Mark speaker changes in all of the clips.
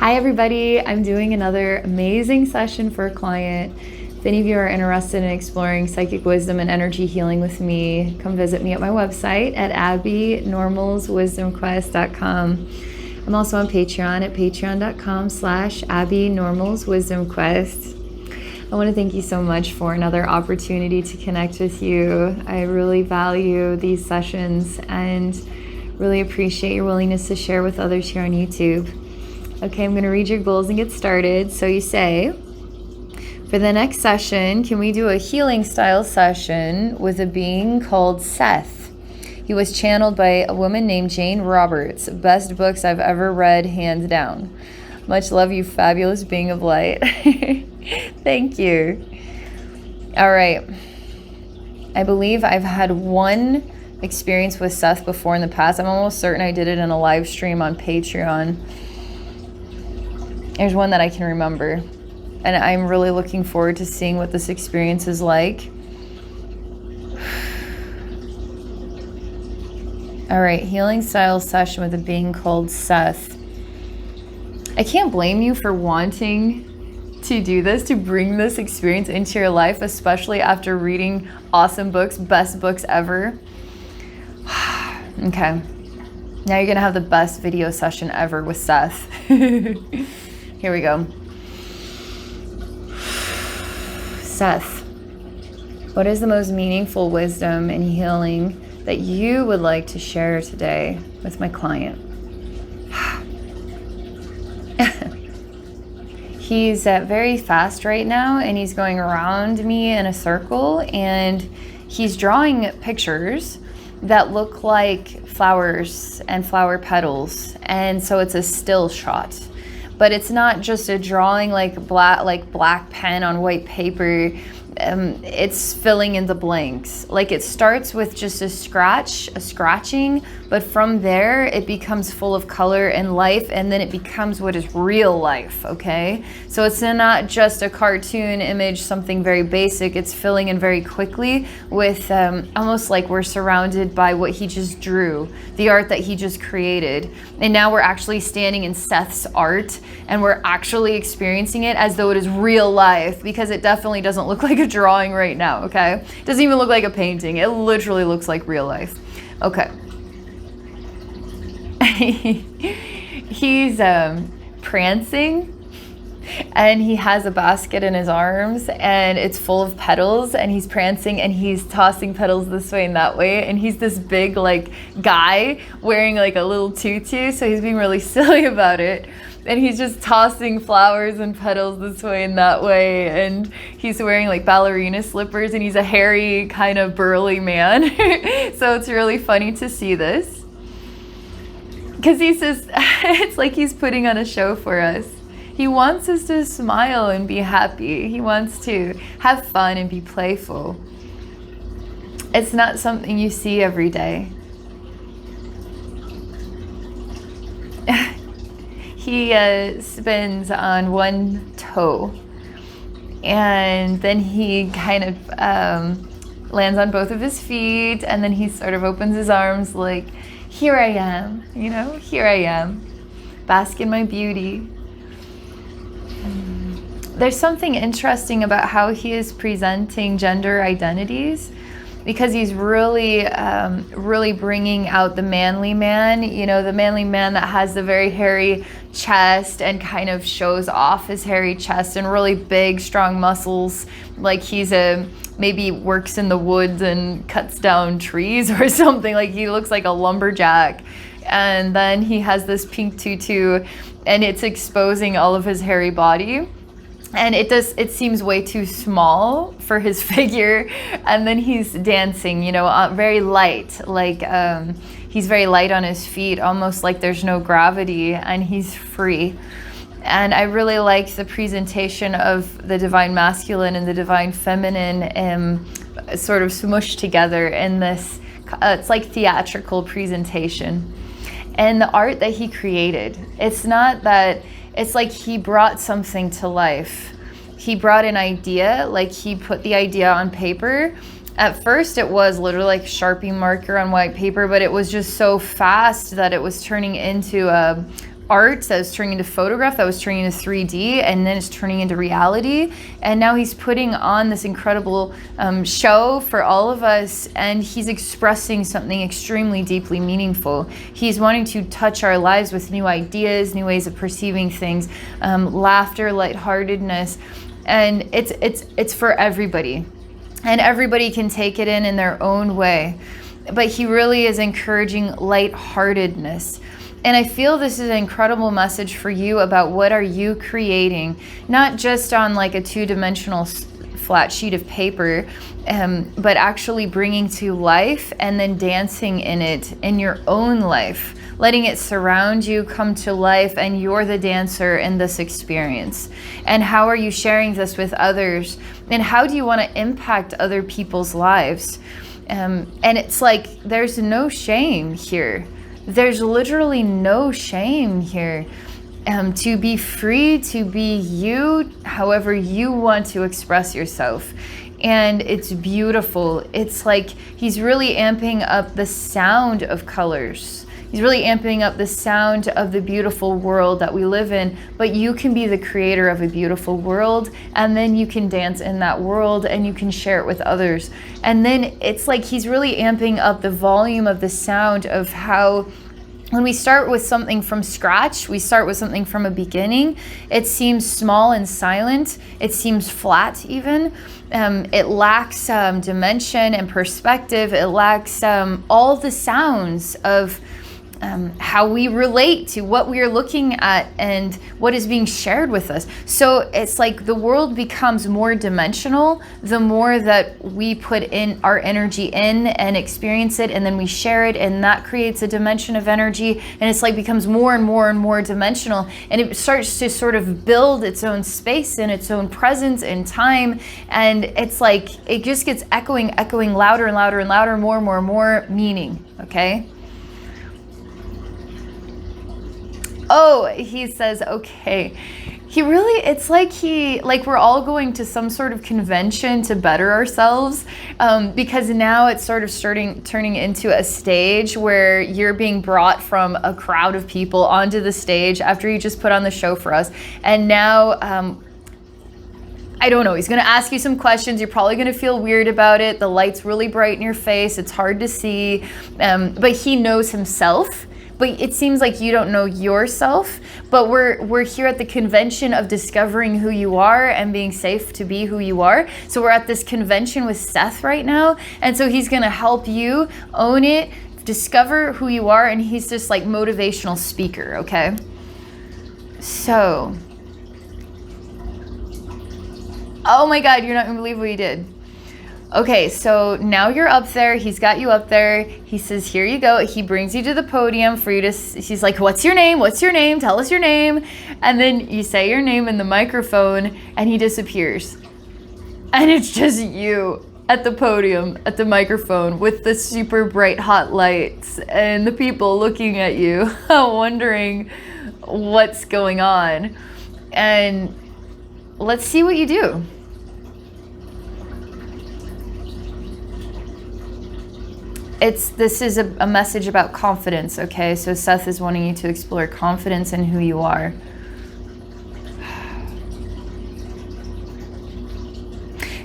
Speaker 1: Hi everybody, I'm doing another amazing session for a client. If any of you are interested in exploring psychic wisdom and energy healing with me, come visit me at my website at abbeynormalswisdomquest.com. I'm also on Patreon at patreon.com/abbeynormalswisdomquest. I want to thank you so much for another opportunity to connect with you. I really value these sessions and really appreciate your willingness to share with others here on YouTube. Okay, I'm going to read your goals and get started. So you say, for the next session, can we do a healing style session with a being called Seth? He was channeled by a woman named Jane Roberts. Best books I've ever read, hands down. Much love, you fabulous being of light. Thank you. All right. I believe I've had one experience with Seth before in the past. I'm almost certain I did it in a live stream on Patreon. There's one that I can remember, and I'm really looking forward to seeing what this experience is like. All right, healing style session with a being called Seth. I can't blame you for wanting to do this, to bring this experience into your life, especially after reading awesome books, best books ever. Okay, now you're gonna have the best video session ever with Seth. Here we go. Seth, what is the most meaningful wisdom and healing that you would like to share today with my client? He's very fast right now, and he's going around me in a circle, and he's drawing pictures that look like flowers and flower petals, and so it's a still shot. But it's not just a drawing like black pen on white paper. It's filling in the blanks. Like it starts with just a scratching, but from there it becomes full of color and life, and then it becomes what is real life, okay? So it's not just a cartoon image, something very basic. It's filling in very quickly with almost like we're surrounded by what he just drew, the art that he just created. And now we're actually standing in Seth's art, and we're actually experiencing it as though it is real life, because it definitely doesn't look like a drawing right now, okay? It doesn't even look like a painting. It literally looks like real life. Okay. He's prancing, and he has a basket in his arms, and it's full of petals, and he's prancing, and he's tossing petals this way and that way, and he's this big like guy wearing like a little tutu, so he's being really silly about it. And he's just tossing flowers and petals this way and that way. And he's wearing like ballerina slippers, and he's a hairy kind of burly man. So it's really funny to see this. Because he says, it's like he's putting on a show for us. He wants us to smile and be happy. He wants to have fun and be playful. It's not something you see every day. He spins on one toe, and then he kind of lands on both of his feet, and then he sort of opens his arms like, here I am, you know, here I am, bask in my beauty. There's something interesting about how he is presenting gender identities, because he's really bringing out the manly man, you know, the manly man that has the very hairy chest and kind of shows off his hairy chest and really big, strong muscles, like he's maybe works in the woods and cuts down trees or something. Like he looks like a lumberjack. And then he has this pink tutu, and it's exposing all of his hairy body. And it seems way too small for his figure. And then he's dancing, you know, very light, like he's very light on his feet, almost like there's no gravity, and he's free. And I really like the presentation of the divine masculine and the divine feminine sort of smushed together in this, it's like theatrical presentation. And the art that he created, it's not that, it's like he brought something to life. He brought an idea, like he put the idea on paper. At first it was literally like Sharpie marker on white paper, but it was just so fast that it was turning into a art that was turning into photograph, that was turning into 3D, and then it's turning into reality. And now he's putting on this incredible show for all of us, and he's expressing something extremely deeply meaningful. He's wanting to touch our lives with new ideas, new ways of perceiving things, laughter, lightheartedness, and it's for everybody. And everybody can take it in their own way. But he really is encouraging lightheartedness. And I feel this is an incredible message for you about what are you creating, not just on like a two-dimensional flat sheet of paper, but actually bringing to life and then dancing in it in your own life, letting it surround you, come to life, and you're the dancer in this experience. And how are you sharing this with others? And how do you want to impact other people's lives? And it's like, there's no shame here. There's literally no shame here. To be free, to be you, however you want to express yourself. And it's beautiful. It's like he's really amping up the sound of colors. He's really amping up the sound of the beautiful world that we live in, but you can be the creator of a beautiful world, and then you can dance in that world and you can share it with others. And then it's like he's really amping up the volume of the sound of how when we start with something from scratch, we start with something from a beginning, it seems small and silent, it seems flat even. It lacks dimension and perspective, it lacks all the sounds of how we relate to what we are looking at and what is being shared with us. So it's like the world becomes more dimensional the more that we put in our energy in and experience it, and then we share it, and that creates a dimension of energy, and it's like becomes more and more and more dimensional, and it starts to sort of build its own space and its own presence in time, and it's like it just gets echoing louder and louder and louder, more meaning. Okay. Oh, he says, okay. He really, it's like we're all going to some sort of convention to better ourselves, because now it's sort of turning into a stage where you're being brought from a crowd of people onto the stage after you just put on the show for us. And now, I don't know, he's going to ask you some questions. You're probably going to feel weird about it. The light's really bright in your face. It's hard to see, but he knows himself. But it seems like you don't know yourself, but we're here at the convention of discovering who you are and being safe to be who you are. So we're at this convention with Seth right now, and so he's gonna help you own it, discover who you are, and he's just like motivational speaker, okay? So, oh my God, you're not gonna believe what he did. Okay, so now you're up there. He's got you up there. He says, here you go. He brings you to the podium for you to, he's like, what's your name? What's your name? Tell us your name. And then you say your name in the microphone and he disappears. And it's just you at the podium, at the microphone with the super bright hot lights and the people looking at you, wondering what's going on. And let's see what you do. This is a message about confidence, okay? So Seth is wanting you to explore confidence in who you are.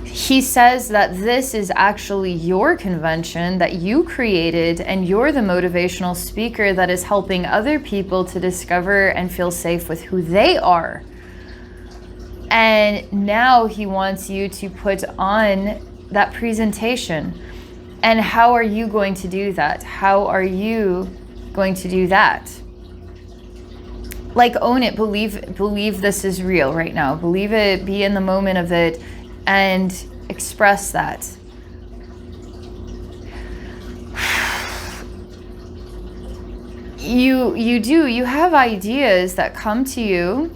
Speaker 1: He says that this is actually your convention that you created, and you're the motivational speaker that is helping other people to discover and feel safe with who they are. And now he wants you to put on that presentation. And how are you going to do that? How are you going to do that? Like, own it, believe this is real right now. Believe it, be in the moment of it, and express that. You have ideas that come to you,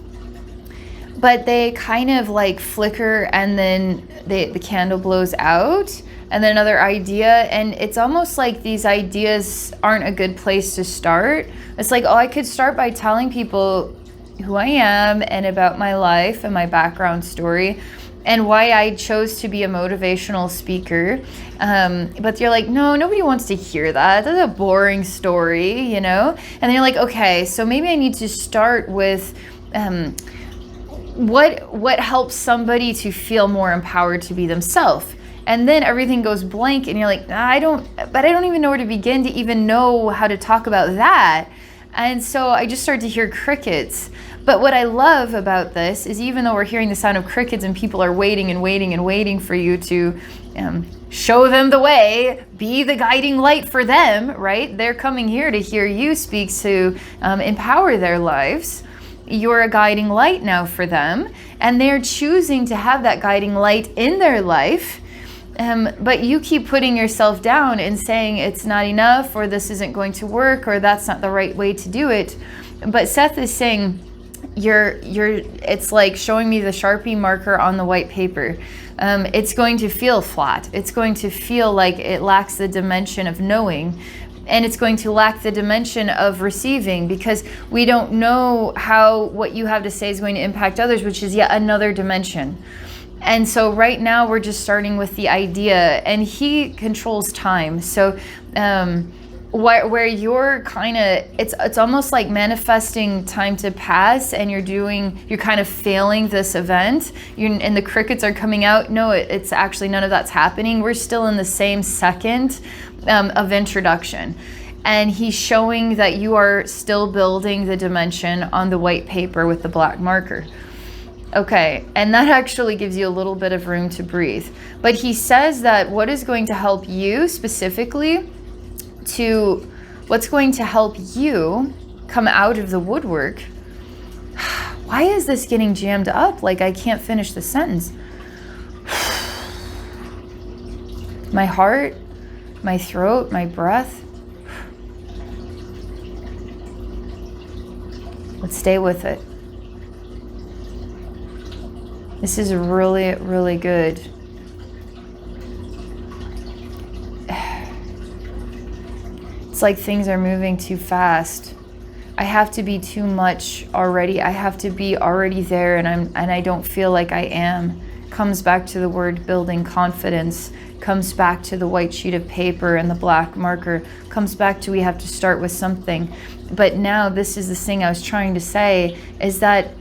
Speaker 1: but they kind of like flicker, and then the candle blows out. And then another idea, and it's almost like these ideas aren't a good place to start. It's like, oh, I could start by telling people who I am and about my life and my background story, and why I chose to be a motivational speaker. But you're like, no, nobody wants to hear that. That's a boring story, you know? And then you're like, okay, so maybe I need to start with what helps somebody to feel more empowered to be themselves. And then everything goes blank and you're like, I don't even know where to begin to even know how to talk about that. And so I just started to hear crickets. But what I love about this is, even though we're hearing the sound of crickets and people are waiting and waiting and waiting for you to show them the way, be the guiding light for them, right? They're coming here to hear you speak to empower their lives. You're a guiding light now for them, and they're choosing to have that guiding light in their life. But you keep putting yourself down and saying it's not enough, or this isn't going to work, or that's not the right way to do it. But Seth is saying, it's like showing me the Sharpie marker on the white paper. It's going to feel flat. It's going to feel like it lacks the dimension of knowing, and it's going to lack the dimension of receiving, because we don't know how what you have to say is going to impact others, which is yet another dimension. And so right now we're just starting with the idea, and he controls time. So where you're kind of, it's almost like manifesting time to pass, and you're kind of failing this event, and the crickets are coming out. No, it's actually none of that's happening. We're still in the same second of introduction. And he's showing that you are still building the dimension on the white paper with the black marker. Okay, and that actually gives you a little bit of room to breathe. But he says that what is going to help you specifically what's going to help you come out of the woodwork. Why is this getting jammed up? Like I can't finish the sentence. My heart, my throat, my breath. Let's stay with it. This is really, really good. It's like things are moving too fast. I have to be too much already. I have to be already there, and I don't feel like I am. Comes back to the word building confidence. Comes back to the white sheet of paper and the black marker. Comes back to we have to start with something. But now this is the thing I was trying to say, is that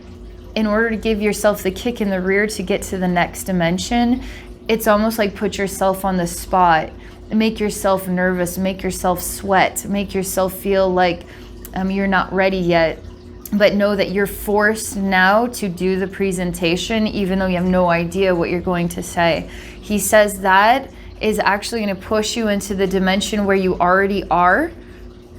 Speaker 1: in order to give yourself the kick in the rear to get to the next dimension, it's almost like put yourself on the spot, make yourself nervous, make yourself sweat, make yourself feel like you're not ready yet. But know that you're forced now to do the presentation, even though you have no idea what you're going to say. He says that is actually going to push you into the dimension where you already are,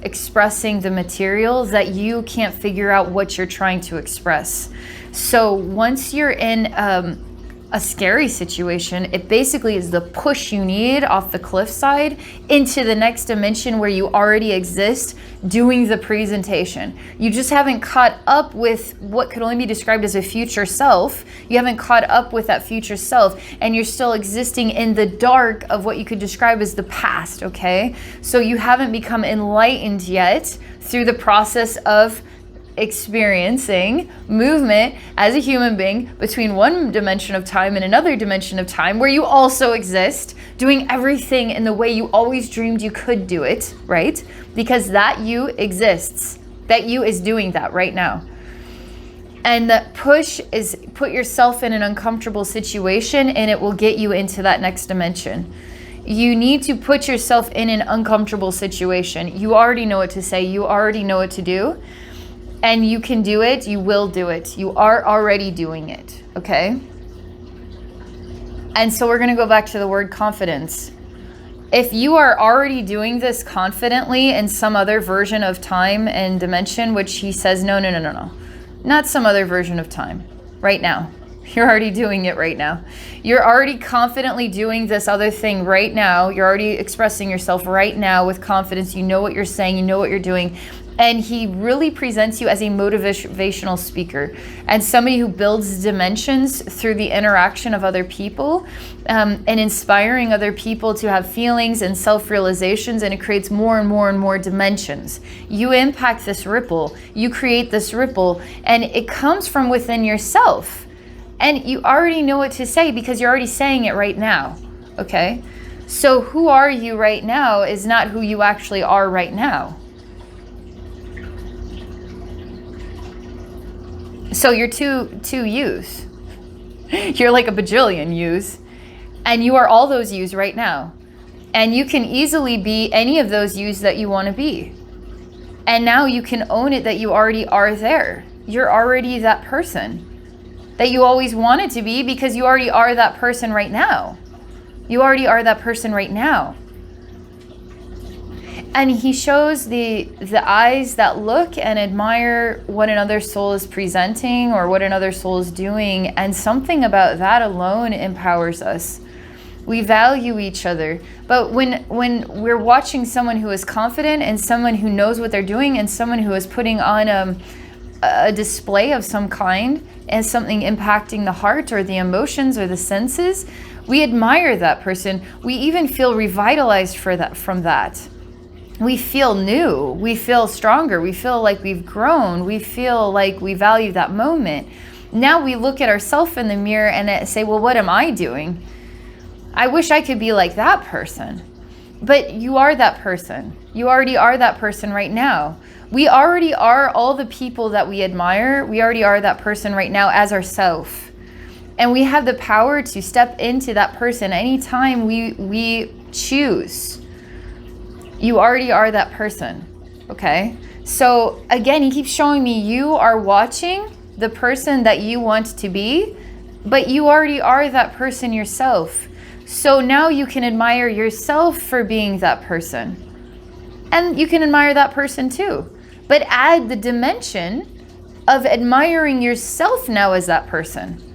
Speaker 1: expressing the materials that you can't figure out what you're trying to express. So once you're in a scary situation, it basically is the push you need off the cliffside into the next dimension where you already exist, doing the presentation. You just haven't caught up with what could only be described as a future self. You haven't caught up with that future self, and you're still existing in the dark of what you could describe as the past, okay? So you haven't become enlightened yet through the process of experiencing movement as a human being between one dimension of time and another dimension of time, where you also exist, doing everything in the way you always dreamed you could do it, right? Because that you exists. That you is doing that right now. And the push is put yourself in an uncomfortable situation, and it will get you into that next dimension. You need to put yourself in an uncomfortable situation. You already know what to say. You already know what to do. And you can do it, you will do it. You are already doing it, okay? And so we're gonna go back to the word confidence. If you are already doing this confidently in some other version of time and dimension, which he says, no, not some other version of time, right now. You're already doing it right now. You're already confidently doing this other thing right now. You're already expressing yourself right now with confidence. You know what you're saying, you know what you're doing. And he really presents you as a motivational speaker and somebody who builds dimensions through the interaction of other people and inspiring other people to have feelings and self-realizations, and it creates more and more and more dimensions. You impact this ripple, you create this ripple, and it comes from within yourself. And you already know what to say because you're already saying it right now, okay? So who are you right now is not who you actually are right now. So you're two yous. You're like a bajillion yous. And you are all those yous right now. And you can easily be any of those yous that you want to be. And now you can own it that you already are there. You're already that person that you always wanted to be because you already are that person right now. You already are that person right now. And he shows the eyes that look and admire what another soul is presenting or what another soul is doing. And something about that alone empowers us. We value each other. But when we're watching someone who is confident and someone who knows what they're doing and someone who is putting on a display of some kind and something impacting the heart or the emotions or the senses, we admire that person. We even feel revitalized from that. We feel new. We feel stronger. We feel like we've grown. We feel like we value that moment. Now we look at ourselves in the mirror and say, well, what am I doing? I wish I could be like that person. But you are that person. You already are that person right now. We already are all the people that we admire. We already are that person right now as ourselves. And we have the power to step into that person anytime we choose. You already are that person, okay? So again, he keeps showing me you are watching the person that you want to be, but you already are that person yourself. So now you can admire yourself for being that person. And you can admire that person too. But add the dimension of admiring yourself now as that person.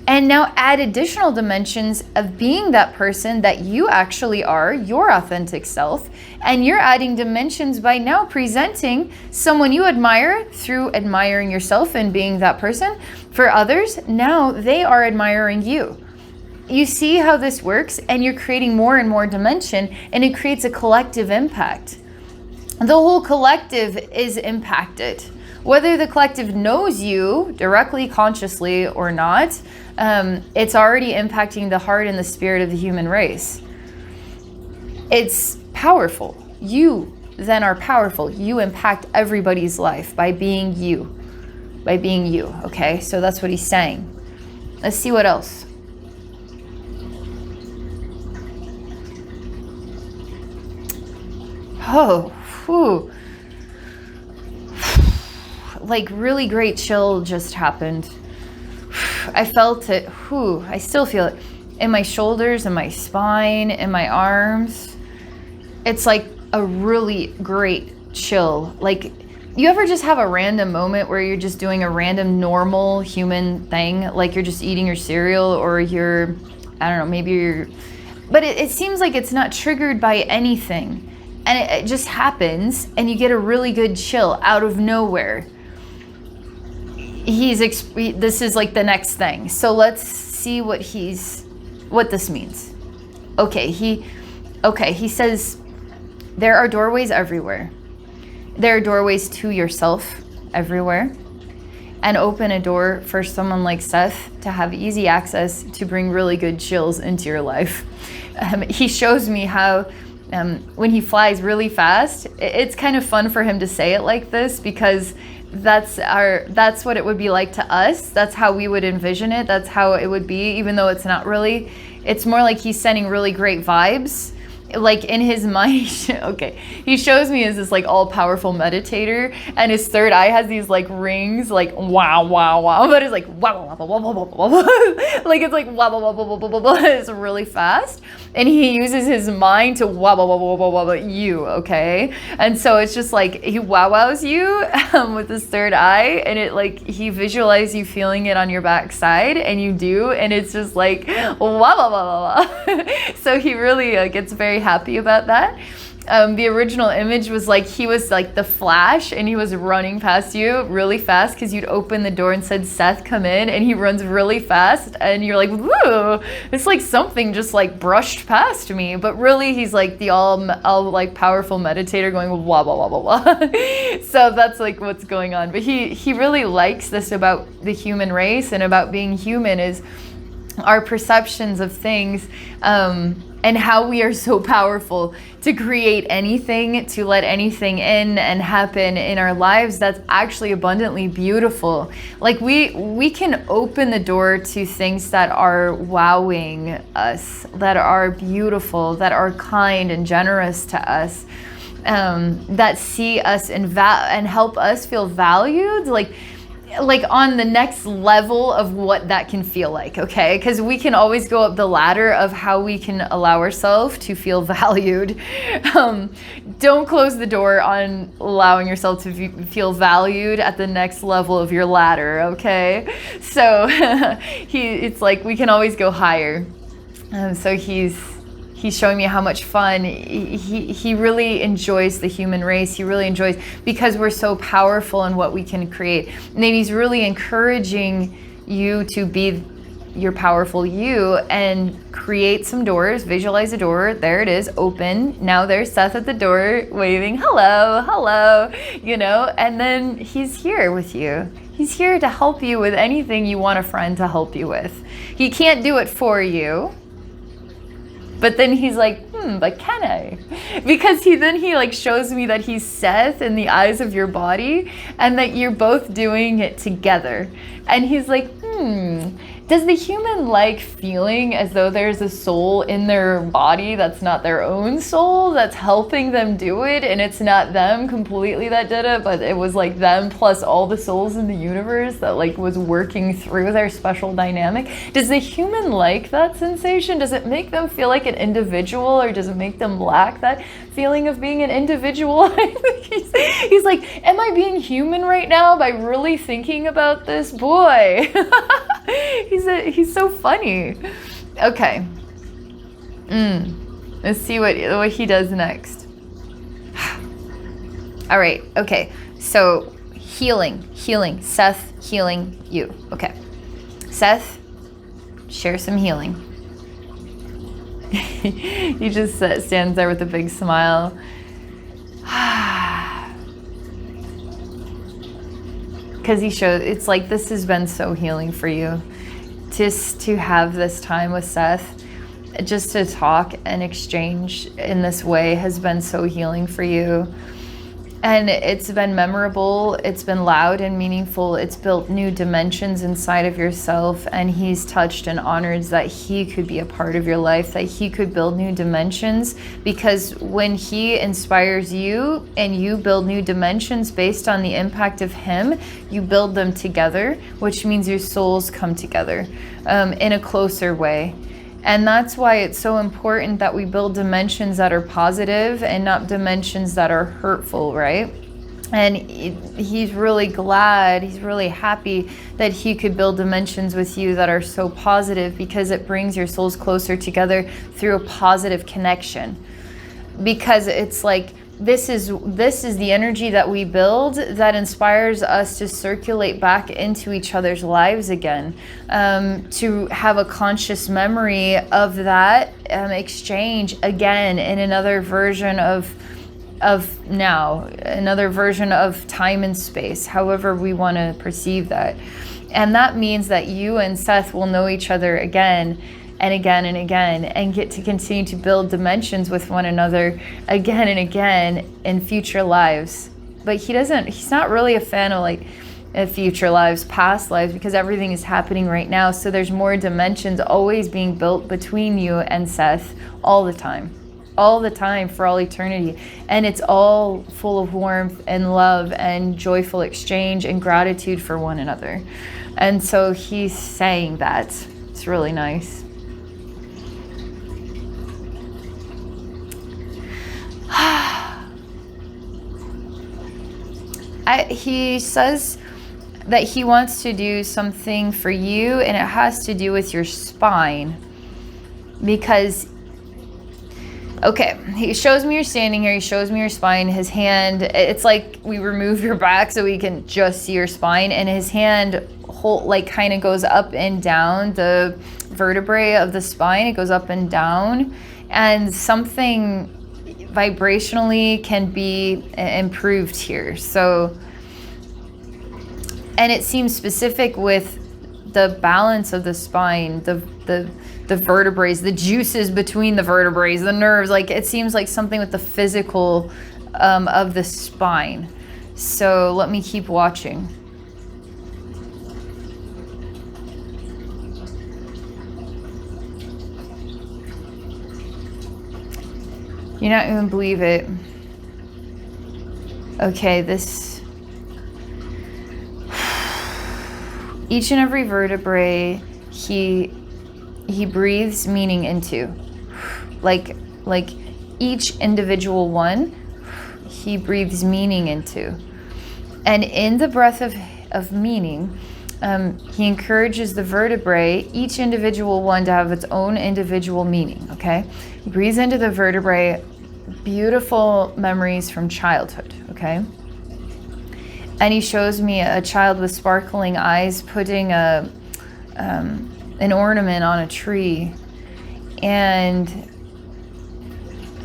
Speaker 1: And now add additional dimensions of being that person that you actually are, your authentic self. And you're adding dimensions by now presenting someone you admire through admiring yourself and being that person. For others, now they are admiring you. You see how this works, and you're creating more and more dimension, and it creates a collective impact. The whole collective is impacted. Whether the collective knows you directly, consciously, or not, it's already impacting the heart and the spirit of the human race. It's powerful. You then are powerful. You impact everybody's life by being you. By being you, okay? So that's what he's saying. Let's see what else. Oh, whew. Like really great chill just happened. I felt it. I still feel it in my shoulders, in my spine, in my arms. It's like a really great chill. Like, you ever just have a random moment where you're just doing a random normal human thing, like you're just eating your cereal, or you're, I don't know, maybe you're, but it seems like it's not triggered by anything, and it just happens, and you get a really good chill out of nowhere. This is like the next thing. So let's see what this means. Okay, he says, there are doorways everywhere. There are doorways to yourself everywhere. And open a door for someone like Seth to have easy access to bring really good chills into your life. He shows me how when he flies really fast, it's kind of fun for him to say it like this, because that's what it would be like to us. That's how we would envision it. That's how it would be, even though it's not really. It's more like he's sending really great vibes. Like in his mind, okay, he shows me as this like all-powerful meditator, and his third eye has these like rings, like wow, wow, wow, but it's like wow, wow, wow, wow, wow, wow, wow. Like it's like wow, wow, wow, wow, wow, wow, wow. It's really fast, and he uses his mind to wow, wow, wow, wow, wow, wow, wow, you, okay? And so it's just like he wow-wows you with his third eye, and it like he visualizes you feeling it on your backside, and you do, and it's just like wow, wow, wow, wow, wow. So he really gets very happy about that. The original image was like he was like the Flash and he was running past you really fast because you'd open the door and said, Seth, come in, and he runs really fast and you're like, woo, it's like something just like brushed past me. But really he's like the all like powerful meditator going blah, blah, blah, blah, blah. So that's like what's going on. But he really likes this about the human race and about being human is our perceptions of things, and how we are so powerful to create anything, to let anything in and happen in our lives that's actually abundantly beautiful. Like we can open the door to things that are wowing us, that are beautiful, that are kind and generous to us, that see us and help us feel valued, like on the next level of what that can feel like, okay? Because we can always go up the ladder of how we can allow ourselves to feel valued. Don't close the door on allowing yourself to feel valued at the next level of your ladder, okay? So it's like we can always go higher. So he's showing me how much fun he really enjoys the human race. He really enjoys, because we're so powerful in what we can create. And then he's really encouraging you to be your powerful you and create some doors. Visualize a door. There it is, open. Now there's Seth at the door waving, hello, hello, you know, and then he's here with you. He's here to help you with anything you want a friend to help you with. He can't do it for you. But then he's like, but can I? Because he like shows me that he's Seth in the eyes of your body and that you're both doing it together. And he's like, does the human like feeling as though there's a soul in their body that's not their own soul that's helping them do it, and it's not them completely that did it, but it was like them plus all the souls in the universe that like was working through their special dynamic? Does the human like that sensation? Does it make them feel like an individual, or does it make them lack that feeling of being an individual? he's like, am I being human right now by really thinking about this? Boy. He's so funny. Okay. Let's see what he does next. All right. Okay. So healing. Seth, healing you. Okay. Seth, share some healing. He just stands there with a big smile. Because he shows, it's like this has been so healing for you. Just to have this time with Seth, just to talk and exchange in this way has been so healing for you. And it's been memorable, it's been loud and meaningful, it's built new dimensions inside of yourself, and he's touched and honored that he could be a part of your life, that he could build new dimensions, because when he inspires you and you build new dimensions based on the impact of him, you build them together, which means your souls come together in a closer way. And that's why it's so important that we build dimensions that are positive and not dimensions that are hurtful, right? And he's really glad, he's really happy that he could build dimensions with you that are so positive, because it brings your souls closer together through a positive connection. Because it's like, this is the energy that we build that inspires us to circulate back into each other's lives again, to have a conscious memory of that exchange again in another version of now, another version of time and space, however we want to perceive that. And that means that you and Seth will know each other again and again and again, and get to continue to build dimensions with one another again and again in future lives. But he's not really a fan of like future lives, past lives, because everything is happening right now. So there's more dimensions always being built between you and Seth all the time for all eternity. And it's all full of warmth and love and joyful exchange and gratitude for one another. And so he's saying that. It's really nice. He says that he wants to do something for you, and it has to do with your spine, because Okay, he shows me you're standing here. He shows me your spine. His hand, it's like we remove your back so we can just see your spine. And his hand like kind of goes up and down the vertebrae of the spine. It goes up and down. And something vibrationally can be improved here. So, and it seems specific with the balance of the spine, the vertebrae, the juices between the vertebrae, the nerves. Like, it seems like something with the physical of the spine. So let me keep watching. You're not gonna believe it. Okay, each and every vertebrae he breathes meaning into. Like each individual one, he breathes meaning into. And in the breath of meaning, he encourages the vertebrae, each individual one, to have its own individual meaning, okay? He breathes into the vertebrae beautiful memories from childhood, okay? And he shows me a child with sparkling eyes putting an ornament on a tree. And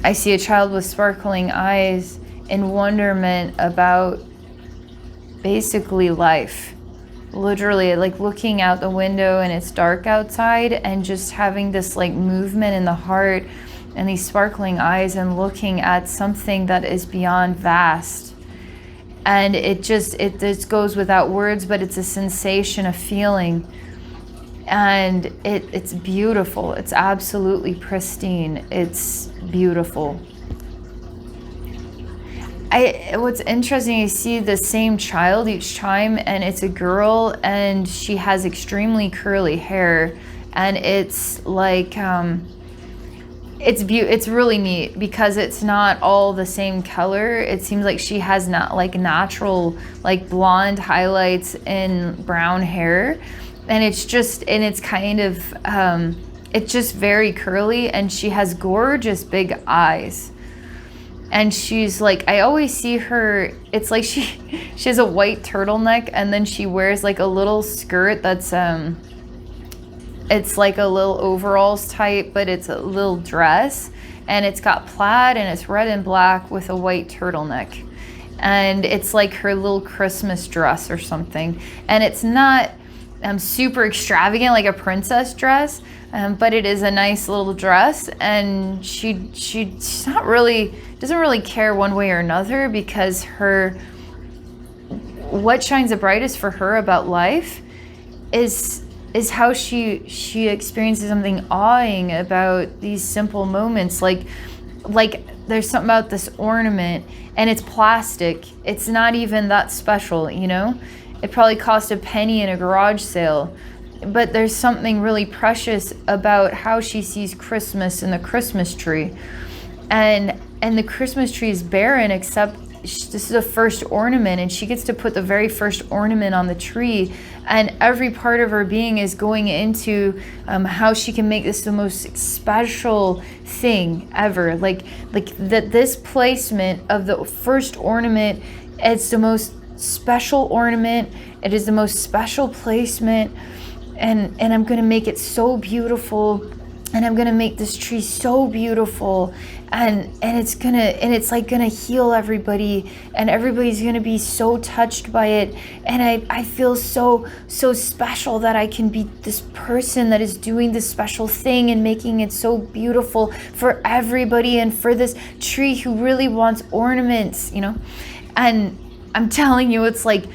Speaker 1: I see a child with sparkling eyes in wonderment about basically life. Literally, like looking out the window and it's dark outside and just having this like movement in the heart and these sparkling eyes and looking at something that is beyond vast. And it just goes without words, but it's a sensation, a feeling. And it's beautiful. It's absolutely pristine. It's beautiful. What's interesting, you see the same child each time, and it's a girl, and she has extremely curly hair, and it's like it's really neat because it's not all the same color. It seems like she has not like natural like blonde highlights in brown hair, and it's kind of it's just very curly, and she has gorgeous big eyes. And she's like, I always see her, it's like she has a white turtleneck, and then she wears like a little skirt that's it's like a little overalls type, but it's a little dress, and it's got plaid, and it's red and black with a white turtleneck. And it's like her little Christmas dress or something. And it's not super extravagant like a princess dress, but it is a nice little dress. And she's not really, doesn't really care one way or another, because what shines the brightest for her about life is how she experiences something awing about these simple moments. Like there's something about this ornament, and it's plastic. It's not even that special, you know? It probably cost a penny in a garage sale, but there's something really precious about how she sees Christmas and the Christmas tree. And the Christmas tree is barren, except this is the first ornament, and she gets to put the very first ornament on the tree, and every part of her being is going into how she can make this the most special thing ever. Like that this placement of the first ornament, it's the most special ornament, it is the most special placement, and I'm gonna make it so beautiful, and I'm gonna make this tree so beautiful, and it's like gonna heal everybody, and everybody's gonna be so touched by it. And I feel so special that I can be this person that is doing this special thing and making it so beautiful for everybody, and for this tree who really wants ornaments, you know. And I'm telling you, it's like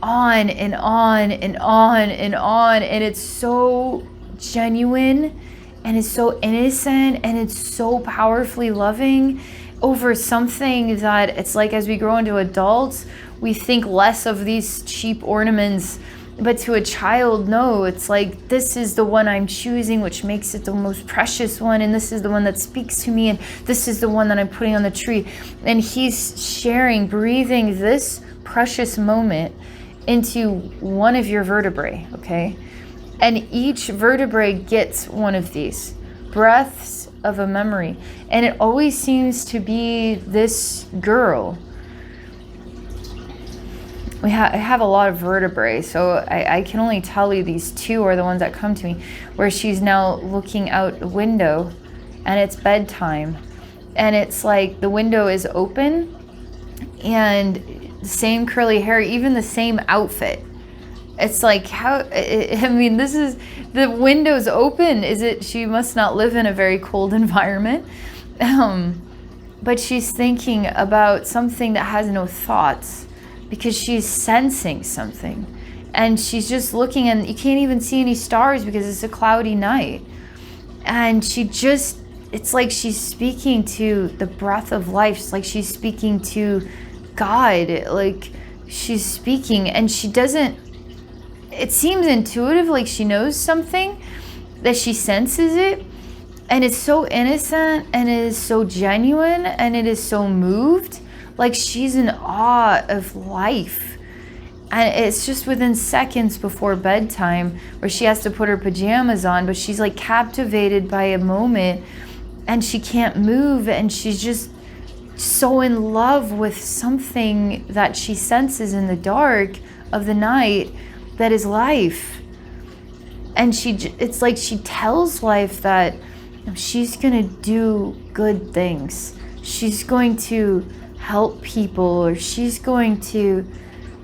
Speaker 1: on and on and on and on, and it's so genuine, and it's so innocent, and it's so powerfully loving over something that it's like, as we grow into adults, we think less of these cheap ornaments. But to a child, no, it's like, this is the one I'm choosing, which makes it the most precious one, and this is the one that speaks to me, and this is the one that I'm putting on the tree. And he's sharing, breathing this precious moment into one of your vertebrae, okay? And each vertebrae gets one of these breaths of a memory. And it always seems to be this girl. I have a lot of vertebrae, so I can only tell you these two are the ones that come to me, where she's now looking out the window and it's bedtime. And it's like the window is open and the same curly hair, even the same outfit. It's like, how, I mean, this is, the window's open. Is it, she must not live in a very cold environment. But she's thinking about something that has no thoughts, because she's sensing something. And she's just looking, and you can't even see any stars because it's a cloudy night. And she just, it's like she's speaking to the breath of life. It's like she's speaking to God. Like she's speaking, and she doesn't, it seems intuitive, like she knows something, that she senses it. And it's so innocent, and it is so genuine, and it is so moved. Like she's in awe of life. And it's just within seconds before bedtime where she has to put her pajamas on, but she's like captivated by a moment and she can't move, and she's just so in love with something that she senses in the dark of the night that is life. And it's like she tells life that she's gonna do good things. She's going to help people, or she's going to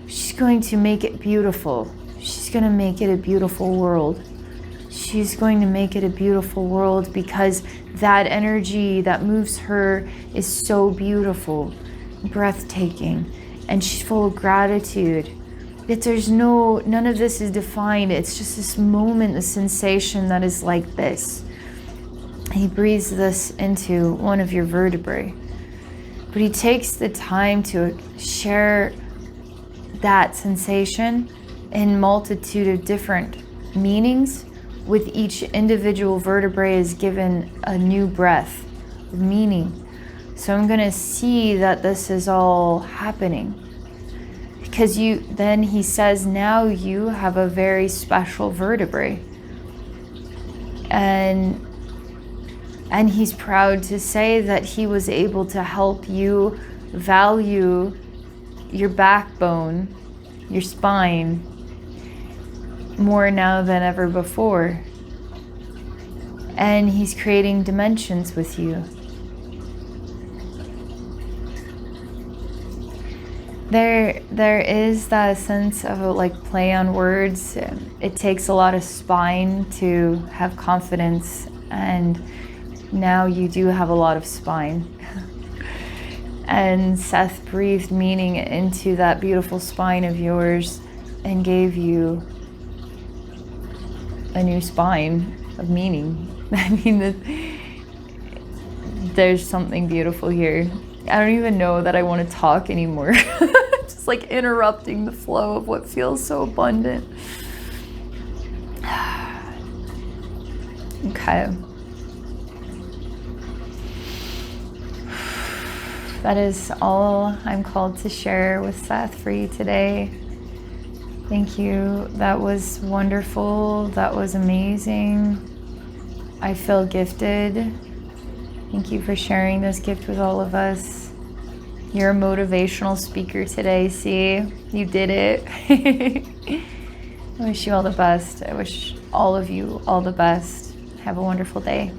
Speaker 1: make it beautiful. She's going to make it a beautiful world. She's going to make it a beautiful world because that energy that moves her is so beautiful, breathtaking, and she's full of gratitude. That there's none of this is defined. It's just this moment, the sensation that is like this. He breathes this into one of your vertebrae. But he takes the time to share that sensation in multitude of different meanings. With each individual vertebrae is given a new breath of meaning. So I'm going to see that this is all happening. Because then he says, now you have a very special vertebrae. And he's proud to say that he was able to help you value your backbone, your spine, more now than ever before. And he's creating dimensions with you. There is that sense of like play on words. It takes a lot of spine to have confidence, and now you do have a lot of spine. And Seth breathed meaning into that beautiful spine of yours and gave you a new spine of meaning. I mean, there's something beautiful here. I don't even know that I want to talk anymore. Just like interrupting the flow of what feels so abundant. Okay. That is all I'm called to share with Seth for you today. Thank you. That was wonderful. That was amazing. I feel gifted. Thank you for sharing this gift with all of us. You're a motivational speaker today, see? You did it. I wish you all the best. I wish all of you all the best. Have a wonderful day.